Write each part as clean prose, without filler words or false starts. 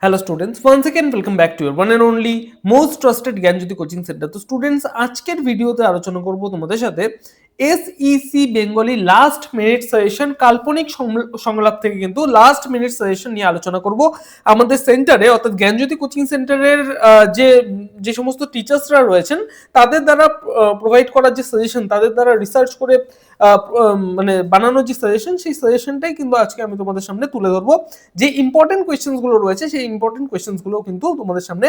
Hello students, once again welcome back to your one and only most trusted Gyanjyoti coaching centre. তো students, আজকের ভিডিওতে আলোচনা করব তোমাদের সাথে SEC Bengali last minute suggestion কাল্পনিক সংলাপ থেকে কিন্তু লাস্ট মিনিট সাজেশন নিয়ে আলোচনা করব। আমাদের সেন্টারে অর্থাৎ জ্ঞানজ্যোতি কোচিং সেন্টারের যে যে সমস্ত টিচার্সরা রয়েছেন তাদের দ্বারা প্রোভাইড করার যে সাজেশন, তাদের দ্বারা রিসার্চ করে মানে বানানো যে সাজেশন, সেই সাজেশনটাই কিন্তু আজকে আমি তোমাদের সামনে তুলে ধরবো। যে ইম্পর্টেন্ট কোয়েশ্চেন্সগুলো রয়েছে সেই ইম্পর্টেন্ট কোয়েশ্চেন্সগুলো কিন্তু তোমাদের সামনে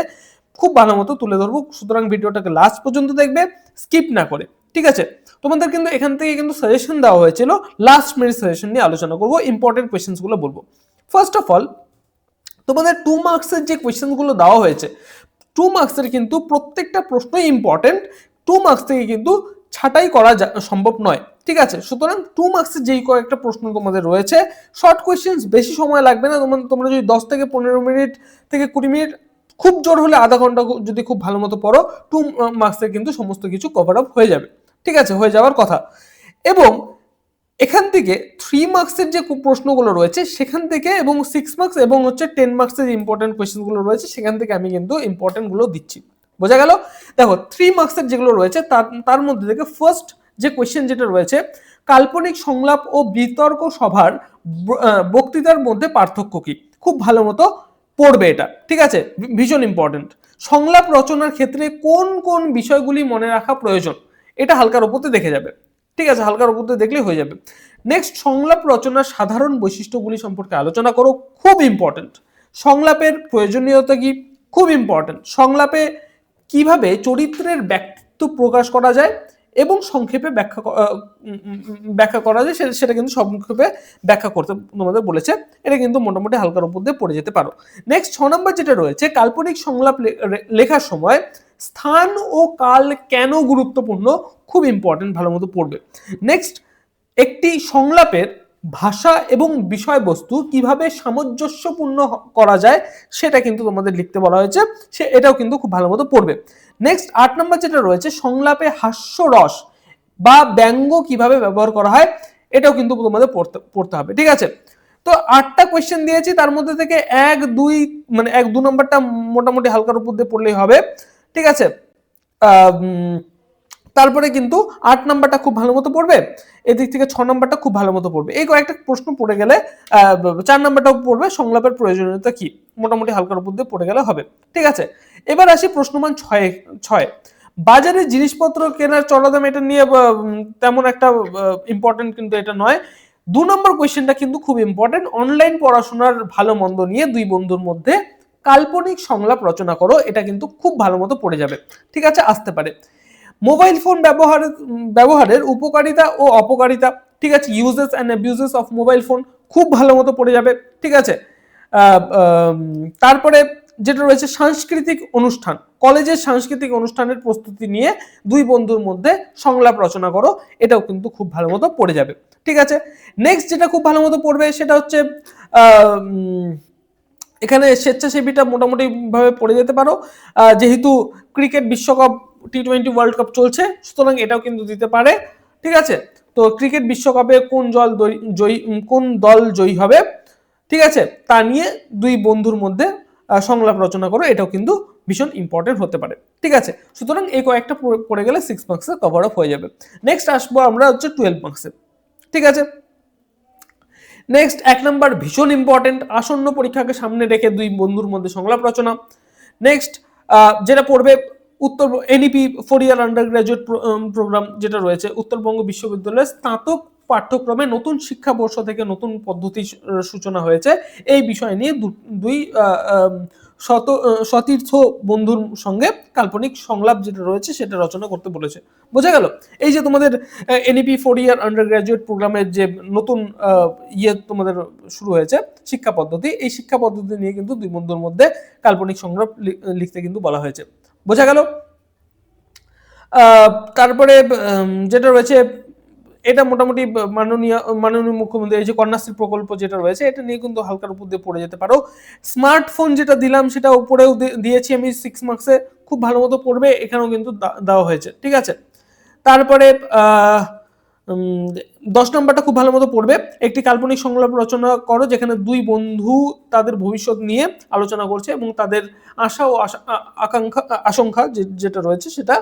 খুব ভালো মতো তুলে ধরবো। সুতরাং ভিডিওটাকে লাস্ট পর্যন্ত দেখবে, স্কিপ না করে, ঠিক আছে? তোমাদের কিন্তু এখান থেকে কিন্তু সাজেশন দেওয়া হয়েছিল, লাস্ট মিনিট সাজেশন নিয়ে আলোচনা করবো, ইম্পর্টেন্ট কোয়েশ্চেন্সগুলো বলবো। ফার্স্ট অফ অল, তোমাদের 2 মার্কসের যে কোয়েশ্চেনগুলো দেওয়া হয়েছে, 2 মার্কসের কিন্তু প্রত্যেকটা প্রশ্নই ইম্পর্টেন্ট। 2 মার্কস থেকে কিন্তু ছাঁটাই করা সম্ভব নয়, ঠিক আছে? সুতরাং 2 মার্কসের যেই কয়েকটা প্রশ্ন তোমাদের রয়েছে, শর্ট কোয়েশ্চেন্স, বেশি সময় লাগবে না। তোমরা যদি 10 থেকে 15 মিনিট থেকে 20 মিনিট, খুব জোর হলে আধা ঘন্টা যদি খুব ভালো মতো পড়ো, 2 মার্কসে কিন্তু সমস্ত কিছু কভার আপ হয়ে যাবে, ঠিক আছে? হয়ে যাওয়ার কথা। এবং এখান থেকে 3 মার্কসের যে প্রশ্নগুলো রয়েছে সেখান থেকে, এবং 6 মার্কস এবং 10 মার্কসের যে ইম্পর্টেন্ট কোয়েশ্চেনগুলো রয়েছে সেখান থেকে আমি কিন্তু ইম্পর্টেন্টগুলো দিচ্ছি। বোঝা গেল? দেখো, 3 মার্কসের যেগুলো রয়েছে তার মধ্যে থেকে ফার্স্ট যে কোয়েশ্চেন যেটা রয়েছে, কাল্পনিক সংলাপ ও বিতর্ক সভার বক্তৃতার মধ্যে পার্থক্য কি? খুব ভালো মতো পড়বে এটা, ঠিক আছে? ভীষণ ইম্পর্টেন্ট। সংলাপ রচনার ক্ষেত্রে কোন কোন বিষয়গুলি মনে রাখা প্রয়োজন, এটা হালকার উপরে দেখে যাবে, ঠিক আছে? হালকার উপরে দেখলেই হয়ে যাবে। নেক্সট, সংলাপ রচনার সাধারণ বৈশিষ্ট্যগুলি সম্পর্কে আলোচনা করো, খুব ইম্পর্টেন্ট। সংলাপের প্রয়োজনীয়তা কি? খুব ইম্পর্টেন্ট। সংলাপে কিভাবে চরিত্রের ব্যক্তিত্ব প্রকাশ করা যায় এবং সংক্ষেপে ব্যাখ্যা করা যায়, সেটা কিন্তু সংক্ষেপে ব্যাখ্যা করতে তোমাদের বলেছে। এটা কিন্তু মোটামুটি হালকার উপর দিয়ে পড়ে যেতে পারো। নেক্সট, 6 নম্বর যেটা রয়েছে, কাল্পনিক সংলাপ লেখার সময় স্থান ও কাল কেন গুরুত্বপূর্ণ, খুব ইম্পর্টেন্ট, ভালো মতো পড়বে। নেক্সট, একটি সংলাপের ভাষা এবং বিষয়বস্তু কিভাবে সামঞ্জস্যপূর্ণ করা যায় সেটা কিন্তু তোমাদের লিখতে বলা হয়েছে, এটাও কিন্তু খুব ভালো মতো পড়বে। নেক্সট, 8 নম্বর যেটা রয়েছে, সংলাপে হাস্যরস বা ব্যঙ্গ কিভাবে ব্যবহার করা হয়, এটাও কিন্তু তোমাদের পড়তে হবে, ঠিক আছে? তো 8টা কোয়েশ্চেন দিয়েছি, তার মধ্যে থেকে 1-2 মানে 1-2 নম্বরটা মোটামুটি হালকার উপর দিয়ে পড়লেই হবে, ঠিক আছে? তারপরে কিন্তু 8 নাম্বারটা খুব ভালো মতো পড়বে, এদিক থেকে 6 নাম্বারটা খুব ভালো মতো পড়বে। এই কয়েকটা প্রশ্ন পড়ে গেলে 4 নাম্বারটাও পড়বে, সংলাপের প্রয়োজনীয়তা কি, মোটামুটি হালকার উপর দিয়ে পড়ে গেলে হবে, ঠিক আছে? এবার আসি প্রশ্নমান 6। বাজারে জিনিসপত্র কেনার চড়া দাম, এটা নিয়ে তেমন একটা ইম্পর্টেন্ট কিন্তু এটা নয়। 2 নম্বর কোয়েশ্চেনটা কিন্তু খুব ইম্পর্টেন্ট। অনলাইন পড়াশোনার ভালো মন্দ নিয়ে দুই বন্ধুর মধ্যে কাল্পনিক সংলাপ রচনা করো, এটা কিন্তু খুব ভালো মতো পড়ে যাবে, ঠিক আছে? আসতে পারে। মোবাইল ফোন ব্যবহারের উপকারিতা ও অপকারিতা, ঠিক আছে? Uses and abuses of mobile phone, খুব ভালো মতো পড়ে যাবে, ঠিক আছে? তারপরে যেটা রয়েছে, সাংস্কৃতিক অনুষ্ঠান, কলেজের সাংস্কৃতিক অনুষ্ঠানের প্রস্তুতি নিয়ে দুই বন্ধুর মধ্যে সংলাপ রচনা করো, এটাও কিন্তু খুব ভালো মতো পড়ে যাবে, ঠিক আছে? নেক্সট যেটা খুব ভালো মতো পড়বে সেটা হচ্ছে এখানে স্বেচ্ছাসেবীটা মোটামুটি ভাবে পড়ে যেতে পারো, যেহেতু ক্রিকেট বিশ্বকাপ, টি20 ওয়ার্ল্ড কাপ চলছে, সুতরাং এটাও কিন্তু দিতে পারে, ঠিক আছে? তো ক্রিকেট বিশ্বকাপে কোন দল জয়ী হবে, ঠিক আছে, তা নিয়ে দুই বন্ধুর মধ্যে সংলাপ রচনা করো, এটাও কিন্তু ভীষণ ইম্পর্টেন্ট হতে পারে, ঠিক আছে? সুতরাং এই কয়েকটা পড়ে গেলে 6 মার্কসে কভার আপ হয়ে যাবে। নেক্সট আসবো আমরা হচ্ছে 12 মার্কসে, ঠিক আছে? নেক্সট, 1 নাম্বার ভীষণ ইম্পর্টেন্ট, আসন্ন পরীক্ষাকে সামনে রেখে দুই বন্ধুর মধ্যে সংলাপ রচনা। নেক্সট, যেটা পড়বে, NEP 4 year undergraduate programme যেটা রয়েছে, উত্তরবঙ্গ বিশ্ববিদ্যালয়ের স্নাতক পাঠ্যক্রমে নতুন শিক্ষাবর্ষ থেকে নতুন পদ্ধতি সূচনা হয়েছে, এই বিষয় নিয়ে দুই সতীর্থ বন্ধুর সঙ্গে কাল্পনিক সংলাপ যেটা রয়েছে সেটা রচনা করতে বলেছে। বোঝা গেল? এই যে তোমাদের এনইপি 4 ইয়ার আন্ডার গ্রাজুয়েট প্রোগ্রামের যে নতুন তোমাদের শুরু হয়েছে শিক্ষা পদ্ধতি, এই শিক্ষা পদ্ধতি নিয়ে কিন্তু দুই বন্ধুর মধ্যে কাল্পনিক সংলাপ লিখতে কিন্তু বলা হয়েছে। বোঝা গেল? তারপরে যেটা রয়েছে, এটা মোটামুটি মাননীয় মুখ্যমন্ত্রী এই যে কন্যাশ্রী প্রকল্প যেটা রয়েছে, এটা নিয়ে কিন্তু হালকার উপর দিয়ে পড়ে যেতে পারো। স্মার্টফোন যেটা দিলাম সেটা উপরেও দিয়েছি আমি 6 মার্কসে, খুব ভালো মতো পড়বে, এখানেও কিন্তু দেওয়া হয়েছে, ঠিক আছে? তারপরে 10 নম্বরটা খুব ভালো মতো পড়বে। একটি কাল্পনিক সংলাপ রচনা করো যেখানে দুই বন্ধু তাদের ভবিষ্যৎ নিয়ে আলোচনা করছে এবং তাদের আশা ও আশঙ্কা যেটা রয়েছে সেটা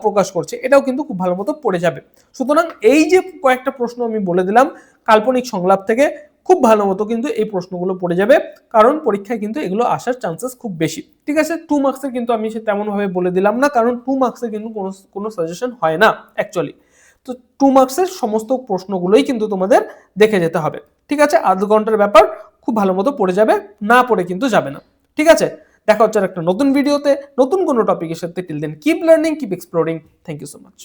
প্রকাশ করছে। এটাও কিন্তু খুব ভালো মতো পড়ে যাবে। সুতরাং এই যে কয়েকটা প্রশ্ন আমি বলে দিলাম কাল্পনিক সংলাপ থেকে, খুব ভালো মতো কিন্তু এই প্রশ্নগুলো পড়ে যাবে, কারণ পরীক্ষায় কিন্তু এগুলো আসার চান্সেস খুব বেশি। ঠিক আছে, 2 মার্কসের কিন্তু আমি তেমন ভাবে বলে দিলাম না, কারণ 2 মার্কসের কিন্তু কোনো সাজেশন হয় না অ্যাকচুয়ালি। তো 2 মার্কসের সমস্ত প্রশ্নগুলোই কিন্তু তোমাদের দেখে যেতে হবে। ঠিক আছে, আধ ঘন্টার ব্যাপার, খুব ভালো মতো পড়ে যাবে, না পড়ে কিন্তু যাবে না। ঠিক আছে, দেখা হচ্ছে একটা নতুন ভিডিওতে নতুন কোনো টপিকের সাথে। Till then keep learning, keep exploring. Thank you so much.